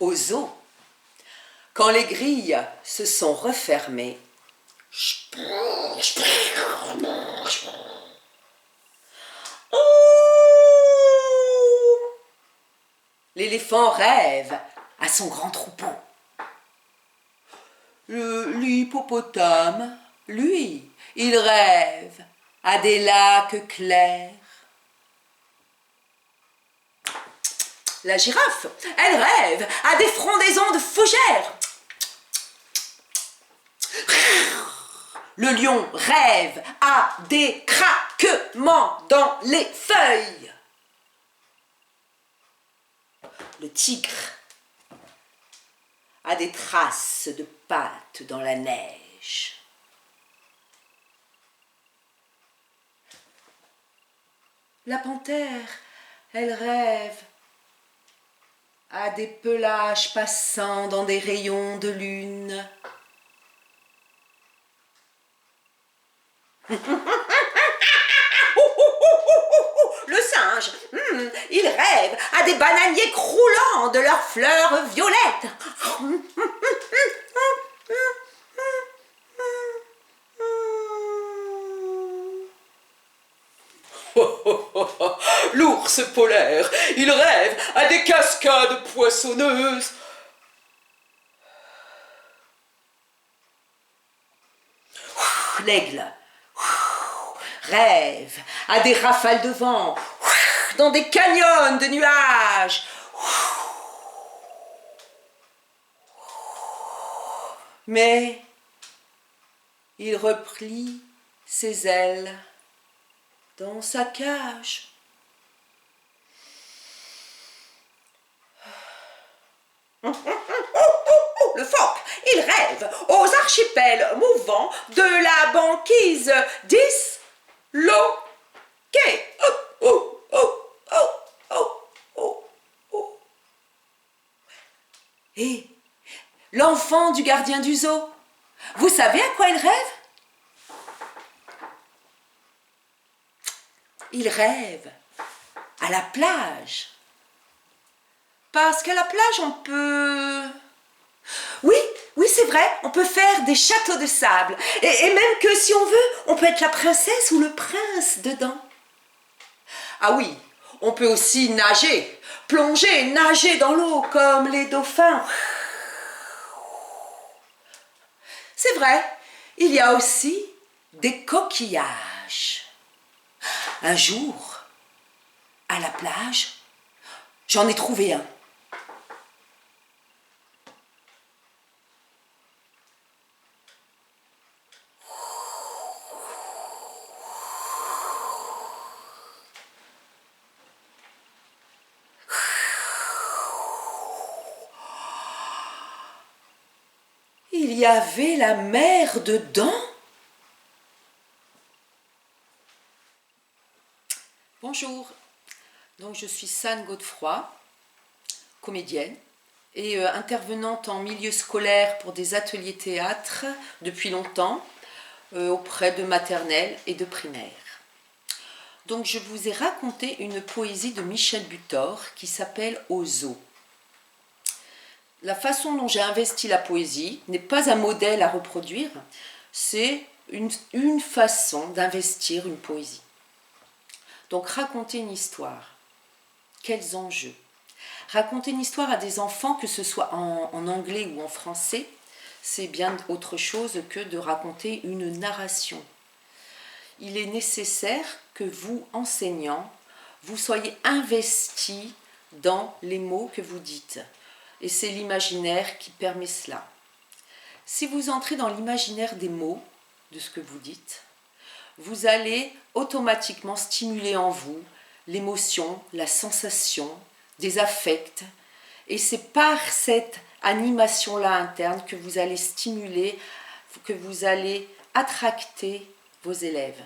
au zoo. Quand les grilles se sont refermées, l'éléphant rêve à son grand troupeau. L'hippopotame, lui, il rêve à des lacs clairs. La girafe, elle rêve à des frondaisons de fougères. Le lion rêve à des craquements dans les feuilles. Le tigre a des traces de pattes dans la neige. La panthère, elle rêve à des pelages passant dans des rayons de lune. Le singe, il rêve à des bananiers croulant de leurs fleurs violettes. L'ours polaire, il rêve à des cascades poissonneuses. L'aigle rêve à des rafales de vent dans des canyons de nuages. Mais il replie ses ailes dans sa cage. Le phoque, il rêve aux archipels mouvants de la banquise disloquée. Et l'enfant du gardien du zoo, vous savez à quoi il rêve? Il rêve à la plage. Parce qu'à la plage, on peut... Oui, c'est vrai, on peut faire des châteaux de sable. Et même que si on veut, on peut être la princesse ou le prince dedans. Ah oui, on peut aussi nager, plonger, nager dans l'eau comme les dauphins. C'est vrai, il y a aussi des coquillages. Un jour, à la plage, j'en ai trouvé un. Il y avait la mer dedans. Bonjour, donc je suis Sanne Godefroy, comédienne et intervenante en milieu scolaire pour des ateliers théâtre depuis longtemps auprès de maternelle et de primaire. Donc je vous ai raconté une poésie de Michel Butor qui s'appelle Au zoo. La façon dont j'ai investi la poésie n'est pas un modèle à reproduire, c'est une façon d'investir une poésie. Donc raconter une histoire, quels enjeux? Raconter une histoire à des enfants, que ce soit en anglais ou en français, c'est bien autre chose que de raconter une narration. Il est nécessaire que vous, enseignants, vous soyez investis dans les mots que vous dites. Et c'est l'imaginaire qui permet cela. Si vous entrez dans l'imaginaire des mots, de ce que vous dites, vous allez automatiquement stimuler en vous l'émotion, la sensation, des affects. Et c'est par cette animation-là interne que vous allez stimuler, que vous allez attracter vos élèves,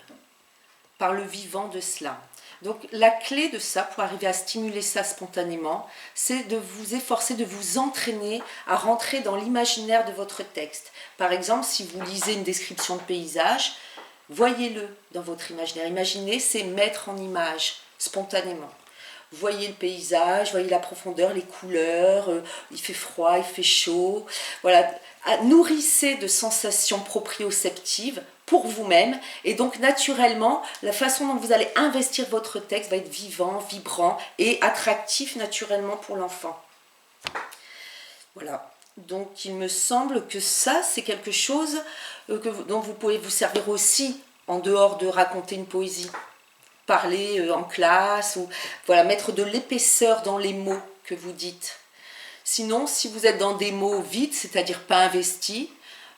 par le vivant de cela. Donc la clé de ça, pour arriver à stimuler ça spontanément, c'est de vous efforcer, de vous entraîner à rentrer dans l'imaginaire de votre texte. Par exemple, si vous lisez une description de paysage, voyez-le dans votre imaginaire. Imaginer, c'est mettre en image spontanément. Vous voyez le paysage, vous voyez la profondeur, les couleurs, il fait froid, il fait chaud. Voilà, nourrissez de sensations proprioceptives pour vous-même. Et donc, naturellement, la façon dont vous allez investir votre texte va être vivant, vibrant et attractif naturellement pour l'enfant. Voilà. Donc, il me semble que ça, c'est quelque chose dont vous pouvez vous servir aussi en dehors de raconter une poésie. Parler en classe, ou voilà, mettre de l'épaisseur dans les mots que vous dites. Sinon, si vous êtes dans des mots vides, c'est-à-dire pas investis,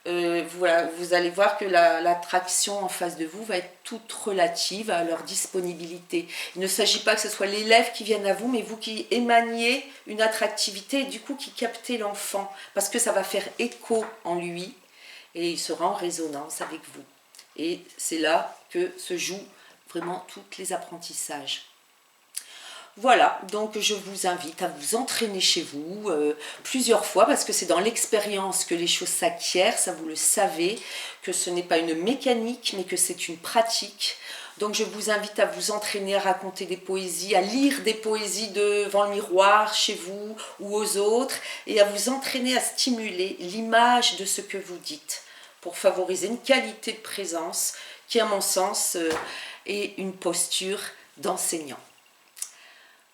voilà, vous allez voir que l'attraction en face de vous va être toute relative à leur disponibilité. Il ne s'agit pas que ce soit l'élève qui vienne à vous, mais vous qui émaniez une attractivité et du coup qui captez l'enfant, parce que ça va faire écho en lui et il sera en résonance avec vous. Et c'est là que se jouent vraiment tous les apprentissages. Voilà, donc je vous invite à vous entraîner chez vous plusieurs fois, parce que c'est dans l'expérience que les choses s'acquièrent, ça vous le savez, que ce n'est pas une mécanique, mais que c'est une pratique. Donc je vous invite à vous entraîner à raconter des poésies, à lire des poésies devant le miroir, chez vous ou aux autres, et à vous entraîner à stimuler l'image de ce que vous dites, pour favoriser une qualité de présence qui, à mon sens, est une posture d'enseignant.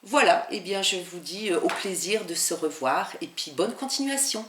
Voilà, et bien je vous dis au plaisir de se revoir et puis bonne continuation.